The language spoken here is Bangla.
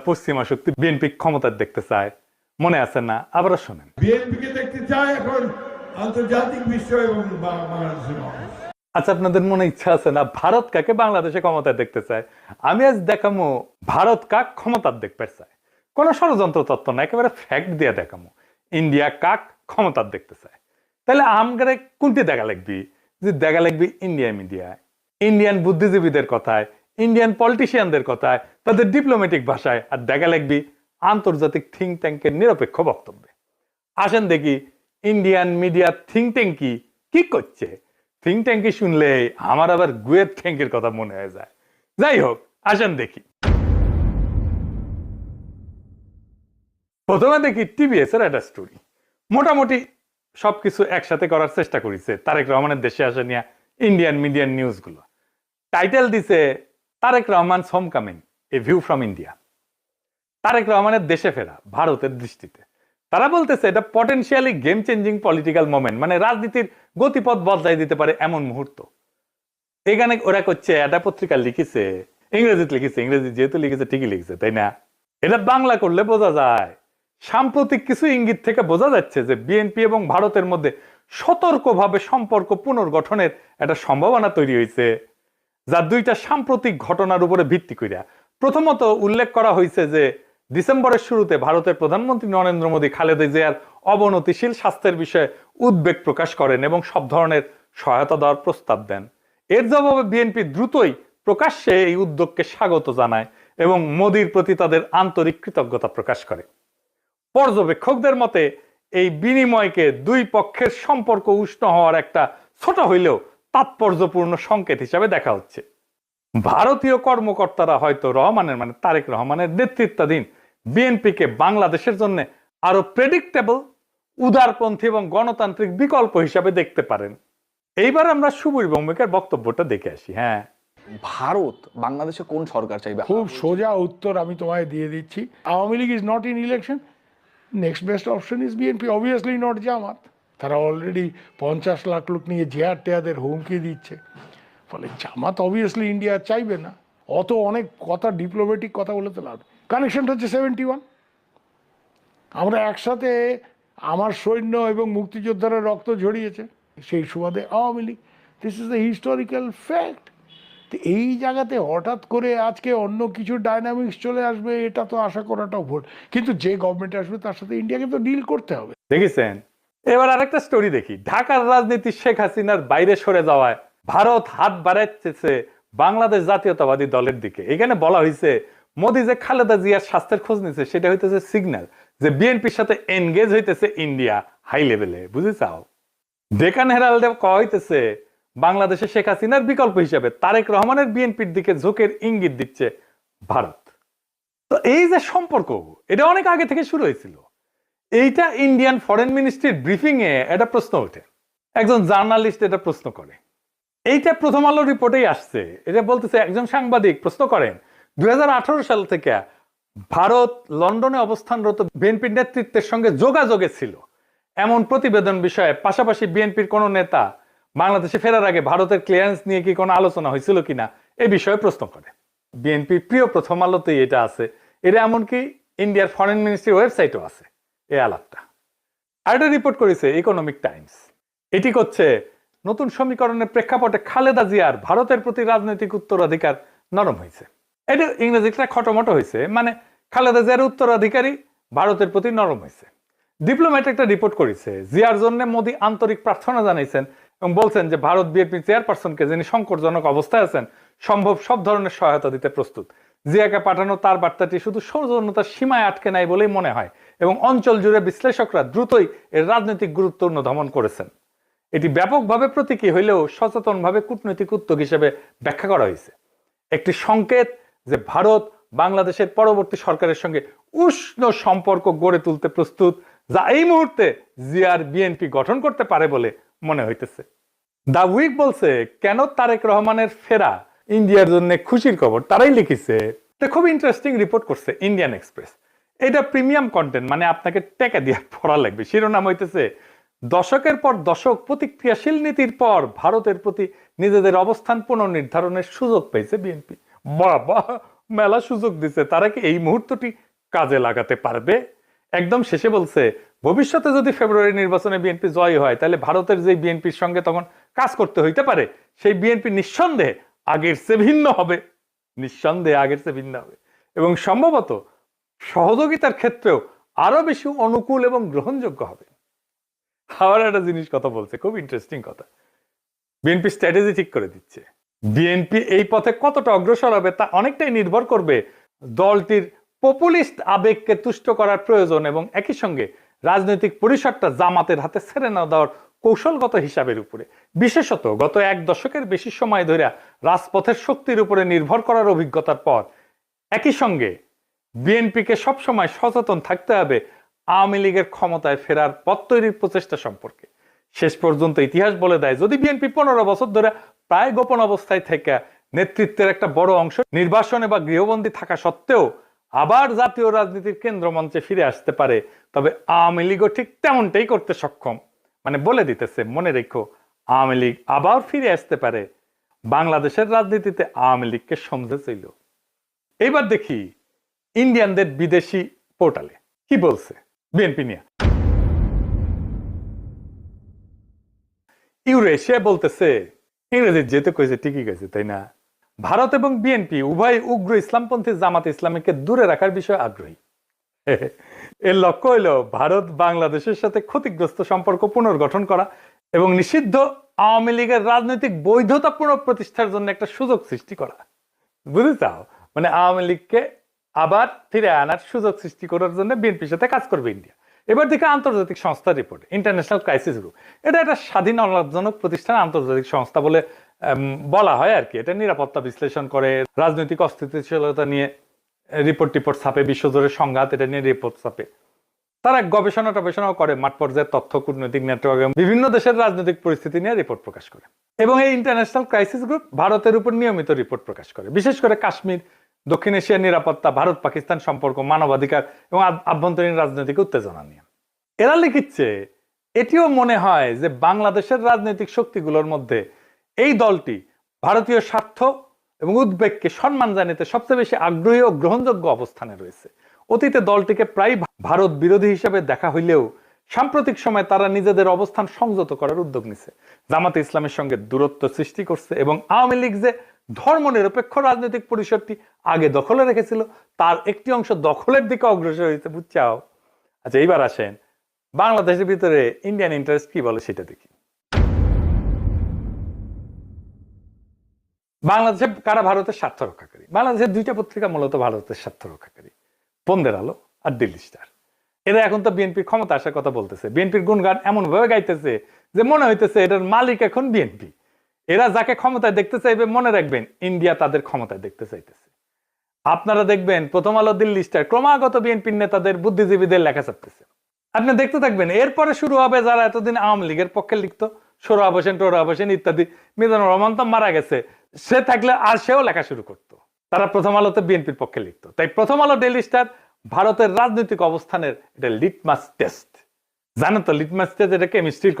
পশ্চিমা শক্তি বিএনপি ক্ষমতায় দেখতে চায়, মনে আছে না? আবারও শোনেন। বিএনপিকে দেখতে চায় এখন আন্তর্জাতিক বিশ্ব এবং বাংলাদেশের মানুষ। আচ্ছা, আপনাদের মনে ইচ্ছা আছে না ভারত কাকে বাংলাদেশে ক্ষমতায় দেখতে চায়? আমি আজ দেখামো ভারত কাক ক্ষমতার দেখতে চায়। কোন ষড়যন্ত্র তত্ত্ব না, একেবারে ফ্যাক্ট দিয়ে দেখামো ইন্ডিয়া কাক ক্ষমতার দেখতে চায়। তাহলে আমগারে কোনটি দেখা লাগবি? যে দেখা লাগবি ইন্ডিয়া মিডিয়ায়, ইন্ডিয়ান বুদ্ধিজীবীদের কথায়, ইন্ডিয়ান পলিটিশিয়ানদের কথায়, তাদের ডিপ্লোম্যাটিক ভাষায়, আর দেখা লাগবি আন্তর্জাতিক থিঙ্ক ট্যাঙ্কের নিরপেক্ষ বক্তব্যে। আসেন দেখি ইন্ডিয়ান মিডিয়া থিঙ্ক ট্যাঙ্ক কি করছে। থিঙ্ক ট্যাঙ্কি শুনলে আমার আবার গুয়ের ট্যাঙ্কের কথা মনে হয়ে যায়। যাই হোক, আসেন দেখি। প্রথমে দেখি টিভিএস এর একটা স্টোরি। মোটামুটি সবকিছু একসাথে করার চেষ্টা করেছে তারেক রহমানের দেশে আসা নিয়ে ইন্ডিয়ান মিডিয়ান নিউজ গুলো। টাইটেল দিছে Tarique Rahman homecoming, a view from India. Tarique রহমানের দেশে ফেরা ভারতের দৃষ্টিতে। তারা বলতেছে এটা potentially game changing political moment, মানে রাজনীতির গতিপথ বদলাই দিতে পারে এমন মুহূর্ত। এখানে ওরা করছে, এটা পত্রিকা লিখেছে, ইংরেজিতে লিখেছে, ইংরেজি যেহেতু লিখেছে ঠিকই লিখেছে, তাই না? এটা বাংলা করলে বোঝা যায় সাম্প্রতিক কিছু ইঙ্গিত থেকে বোঝা যাচ্ছে যে বিএনপি এবং ভারতের মধ্যে সতর্কভাবে সম্পর্ক পুনর্গঠনের একটা সম্ভাবনা তৈরি হয়েছে, যা দুইটা সাম্প্রতিক ঘটনার উপরে ভিত্তি করিয়া। প্রথমত উল্লেখ করা হয়েছে যে ডিসেম্বরের শুরুতে ভারতের প্রধানমন্ত্রী নরেন্দ্র মোদী খালেদা জিয়ার অবনতিশীল স্বাস্থ্যের বিষয়ে উদ্বেগ প্রকাশ করেন এবং সব ধরনের সহায়তা দেওয়ার প্রস্তাব দেন। এর জবাবে বিএনপি দ্রুতই প্রকাশ্যে এই উদ্যোগকে স্বাগত জানায় এবং মোদীর প্রতি তাদের আন্তরিক কৃতজ্ঞতা প্রকাশ করে। পর্যবেক্ষকদের মতে এই বিনিময়কে দুই পক্ষের সম্পর্ক উষ্ণ হওয়ার একটা ছোট হইলেও তাৎপর্যপূর্ণ সংকেত হিসাবে দেখা হচ্ছে। ভারতীয় কর্মকর্তারা হয়তো রহমানের, মানে তারেক রহমানের নেতৃত্বাধীন বিএনপিকে বাংলাদেশের জন্য আরো প্রেডিক্টেবল, উদারপন্থী এবং গণতান্ত্রিক বিকল্প হিসাবে দেখতে পারেন। এইবার আমরা সুবীর ভৌমিকের বক্তব্যটা দেখে আসি। হ্যাঁ, ভারত বাংলাদেশে কোন সরকার চাইবে? খুব সোজা উত্তর আমি তোমায় দিয়ে দিচ্ছি। Awami League is not in election, next best option is BNP, obviously not Jamaat. তারা অলরেডি 50 লাখ লোক নিয়ে জেহার টেয়াদের হুমকি দিচ্ছে। ফলে জামাত অবভিয়াসলি ইন্ডিয়া চাইবে না। অত অনেক কথা, ডিপ্লোম্যাটিক কথা বলে তো লাভ। কানেকশনটা হচ্ছে 71। আমরা একসাথে, আমার সৈন্য এবং মুক্তিযোদ্ধারা রক্ত ঝরিয়েছে, সেই সুবাদে Awami League. This is the historical fact. এই জায়গাতে হঠাৎ করে আজকে অন্য কিছু ডাইনামিক্স চলে আসবে, এটা তো আশা করাটাও ভুল। কিন্তু যে গভর্নমেন্ট আসবে তার সাথে ইন্ডিয়াকে তো ডিল করতে হবে। দেখেছেন? এবার আরেকটা স্টোরি দেখি। ঢাকার রাজনীতি শেখ হাসিনার বাইরে সরে যাওয়ায় ভারত হাত বাড়াচ্ছে বাংলাদেশ জাতীয়তাবাদী দলের দিকে। এখানে বলা হয়েছে মোদী যে খালেদা জিয়ার স্বাস্থ্যের খোঁজ নিচ্ছে, সেটা হইতেছে সিগন্যাল যে বিএনপির সাথে এনগেজ হইতেছে ইন্ডিয়া হাই লেভেলে। বুঝে চাও? ডেকান হেরাল্ডে কওয়া হইতেছে বাংলাদেশে শেখ হাসিনার বিকল্প হিসেবে তারেক রহমানের বিএনপির দিকে ঝোঁকের ইঙ্গিত দিচ্ছে ভারত। তো এই যে সম্পর্ক, এটা অনেক আগে থেকে শুরু হয়েছিল। এইটা ইন্ডিয়ান ফরেন মিনিস্ট্রির ব্রিফিং এ একটা প্রশ্ন ওঠে, একজন জার্নালিস্ট এটা প্রশ্ন করে। এইটা প্রথম আলো রিপোর্টেই আসছে। এটা বলতেছে, একজন সাংবাদিক প্রশ্ন করেন 2018 সাল থেকে ভারত লন্ডনে অবস্থানরত বিএনপির নেতৃত্বের সঙ্গে যোগাযোগে ছিল এমন প্রতিবেদন বিষয়ে, পাশাপাশি বিএনপির কোন নেতা বাংলাদেশে ফেরার আগে ভারতের ক্লিয়ারেন্স নিয়ে কি কোনো আলোচনা হয়েছিল কিনা এ বিষয়ে প্রশ্ন করে। বিএনপির প্রিয় প্রথম আলোতেই এটা আছে। এটা এমনকি ইন্ডিয়ার ফরেন মিনিস্ট্রির ওয়েবসাইটও আছে এই আলাপটা। আর এটা রিপোর্ট করেছে ইকোনমিক টাইমস। এটি করছে নতুন সমীকরণের প্রেক্ষাপটে খালেদা জিয়ার ভারতের প্রতি রাজনৈতিক উত্তরাধিকার নরম হয়েছে। এটা ইংরেজিটা খটোমটো হয়েছে, মানে খালেদা জিয়ার উত্তরাধিকারী ভারতের প্রতি নরম হয়েছে। ডিপ্লোম্যাট একটা রিপোর্ট করেছে, জিয়ার জন্য মোদী আন্তরিক প্রার্থনা জানাইছেন এবং বলছেন যে ভারত বিএনপি চেয়ারপারসনকে, যিনি সংকটজনক অবস্থায় আছেন, সম্ভব সব ধরনের সহায়তা দিতে প্রস্তুত। জিয়াকে পাঠানো তার বার্তাটি শুধু সৌজন্যতার সীমায় আটকে নাই বলেই মনে হয় এবং অঞ্চল জুড়ে বিশ্লেষকরা দ্রুতই এর রাজনৈতিক গুরুত্ব অনুধাবন করেছেন। এটি ব্যাপকভাবে প্রতীকী হইলেও সচেতনভাবে কূটনৈতিক উদ্যোগ হিসেবে ব্যাখ্যা করা হয়েছে। একটি সংকেত যে ভারত বাংলাদেশের পরবর্তী সরকারের সঙ্গে উষ্ণ সম্পর্ক গড়ে তুলতে প্রস্তুত, যা এই মুহূর্তে জিয়ার বিএনপি গঠন করতে পারে বলে মনে হইতেছে। দা উইক বলছে, কেন তারেক রহমানের ফেরা ইন্ডিয়ার জন্য খুশির খবর। তারাই লিখেছে, খুব ইন্টারেস্টিং রিপোর্ট করছে ইন্ডিয়ান এক্সপ্রেস। এটা প্রিমিয়াম কন্টেন্ট, মানে আপনাকে টাকা দিয়ে পড়া লাগবে। শিরোনাম হইতেছে, দশকের পর দশক প্রতিক্রিয়াশীল নীতির পর ভারতের প্রতি নিজেদের অবস্থান পুনর্নির্ধারণের সুযোগ পেয়েছে বিএনপি। বাবা, মেলা সুযোগ দিছে, তারা কি এই মুহূর্তটি কাজে লাগাতে পারবে? একদম শেষে বলছে ভবিষ্যতে যদি ফেব্রুয়ারি নির্বাচনে বিএনপি জয় হয় তাহলে ভারতের যে বিএনপির সঙ্গে তখন কাজ করতে হইতে পারে সেই বিএনপি নিঃসন্দেহে আগের চেয়ে ভিন্ন হবে, নিঃসন্দেহে আগের চেয়ে ভিন্ন হবে এবং সম্ভবত সহযোগিতার ক্ষেত্রেও আরো বেশি অনুকূল এবং গ্রহণযোগ্য হবে। আবার একটা জিনিস কথা বলছে, খুব ইন্টারেস্টিং কথা, বিএনপি স্ট্র্যাটেজি ঠিক করে দিচ্ছে। বিএনপি এই পথে কতটা অগ্রসর হবে তা অনেকটাই নির্ভর করবে দলটির পপুলিস্ট আবেগকে তুষ্ট করার প্রয়োজন এবং একই সঙ্গে রাজনৈতিক পরিসরটা জামাতের হাতে ছেড়ে না দেওয়ার কৌশলগত হিসাবের উপরে। বিশেষত গত এক দশকের বেশি সময় ধরে রাজপথের শক্তির উপরে নির্ভর করার অভিজ্ঞতার পর একই সঙ্গে বিএনপিকে সবসময় সচেতন থাকতে হবে আওয়ামী লীগের ক্ষমতায় ফেরার পথ তৈরির প্রচেষ্টা সম্পর্কে। শেষ পর্যন্ত ইতিহাস বলে দেয় যদি বিএনপি 15 বছর ধরে প্রায় গোপন অবস্থায় থেকে নেতৃত্বের একটা বড় অংশ নির্বাসনে বা গৃহবন্দী থাকা সত্ত্বেও আবার জাতীয় রাজনীতির কেন্দ্র মঞ্চে ফিরে আসতে পারে, তবে আওয়ামী লীগও ঠিক তেমনটাই করতে সক্ষম। মানে বলে দিতেছে মনে রেখো আওয়ামী লীগ আবার ফিরে আসতে পারে। বাংলাদেশের রাজনীতিতে আওয়ামী লীগকে সমঝে ছিল। এইবার দেখি ইন্ডিয়ানদের বিদেশি পোর্টালে কি বলছে বিএনপি নিয়ে। ইউরেশিয়া বলতেছে, ইংরেজি যেতে কইছে ঠিকই কইছে তাই না, ভারত এবং বিএনপি উভয় উগ্র ইসলামপন্থী জামাত ইসলামীকে দূরে রাখার বিষয়ে আগ্রহী। এর লক্ষ্য হইল ভারত বাংলাদেশের সাথে ক্ষতিগ্রস্ত সম্পর্ক পুনর্গঠন করা এবং নিষিদ্ধ আওয়ামী লীগের রাজনৈতিক বৈধতা পুনঃপ্রতিষ্ঠার জন্য একটা সুযোগ সৃষ্টি করা। বুঝতে চাও? মানে আওয়ামী লীগকে আবার ফিরে আনার সুযোগ সৃষ্টি করার জন্য বিএনপির সাথে কাজ করবে ইন্ডিয়া। এবার দেখে আন্তর্জাতিক সংস্থার রিপোর্ট, ইন্টারন্যাশনাল ক্রাইসিস গ্রুপ, এটা একটা স্বাধীন অলাভজনক প্রতিষ্ঠান, আন্তর্জাতিক সংস্থা বলে বলা হয় আর কি। এটা নিরাপত্তা বিশ্লেষণ করে, রাজনৈতিক অস্থিতিশীলতা নিয়ে রিপোর্ট ছাপে, বিশ্বজুড়ে সংঘাত এটা নিয়ে রিপোর্ট ছাপে। তারা গবেষণাও করে, মাঠ পর্যায়ের তথ্য, কূটনৈতিক নেটওয়ার্ক এবং বিভিন্ন দেশের রাজনৈতিক পরিস্থিতি নিয়ে রিপোর্ট প্রকাশ করে। এবং এই ইন্টারন্যাশনাল ক্রাইসিস গ্রুপ ভারতের উপর নিয়মিত রিপোর্ট প্রকাশ করে, বিশেষ করে কাশ্মীর, দক্ষিণ এশিয়ার নিরাপত্তা, ভারত পাকিস্তান সম্পর্ক, মানবাধিকার এবং আভ্যন্তরীণ রাজনৈতিক উত্তেজনা নিয়ে। এরা লিখিচ্ছে এটিও মনে হয় যে বাংলাদেশের রাজনৈতিক শক্তিগুলোর মধ্যে এই দলটি ভারতীয় স্বার্থ এবং উদ্বেগকে সম্মান জানাতে সবচেয়ে বেশি আগ্রহী ও গ্রহণযোগ্য অবস্থানে রয়েছে। অতীতে দলটিকে প্রায় ভারত বিরোধী হিসেবে দেখা হইলেও সাম্প্রতিক সময় তারা নিজেদের অবস্থান সংযত করার উদ্যোগ নিছে, জামাতে ইসলামের সঙ্গে দূরত্ব সৃষ্টি করছে এবং আওয়ামী লীগ যে ধর্মনিরপেক্ষ রাজনৈতিক পরিসরটি আগে দখলে রেখেছিল তার একটি অংশ দখলের দিকে অগ্রসর হয়েছে। বুঝছাও? আচ্ছা এইবার আসেন বাংলাদেশের ভিতরে ইন্ডিয়ান ইন্টারেস্ট কি বলে সেটা দেখি। বাংলাদেশে কারা ভারতের স্বার্থ রক্ষাকারী? বাংলাদেশের দুইটা পত্রিকা মূলত ভারতের স্বার্থ রক্ষাকারী, বন্দের আলো আর দিল্লি স্টার। এরা এখন তো বিএনপির ক্ষমতা আসার কথা বলতেছে, বিএনপির গুণগান এমন ভাবে গাইতেছে যে মনে হইতেছে এটার মালিক এখন বিএনপি। এরা যাকে ক্ষমতায় দেখতে চাইবে মনে রাখবেন ইন্ডিয়া তাদের ক্ষমতায় দেখতে চাইতেছে। আপনারা দেখবেন প্রথম আলো, দিল্লি স্টার ক্রমাগত বিএনপির নেতাদের, বুদ্ধিজীবীদের লেখা ছাপতেছে। আপনি দেখতে থাকবেন এরপরে শুরু হবে যারা এতদিন আওয়ামী লীগের পক্ষে লিখতো, সোহরাব হোসেন, টোহরাব হোসেন ইত্যাদি। মিজানুর রহমান তো মারা গেছে, সে থাকলে আর সেও লেখা শুরু করতো। তারা প্রথম আলোতে বিএনপির পক্ষে লিখতো। তাই প্রথম আলো, ডেইলি স্টার ভারতের রাজনৈতিক অবস্থানের এটা লিটমাস টেস্ট। জানো তো লিটমাস টেস্ট এটা কেমিস্ট্রির কথা।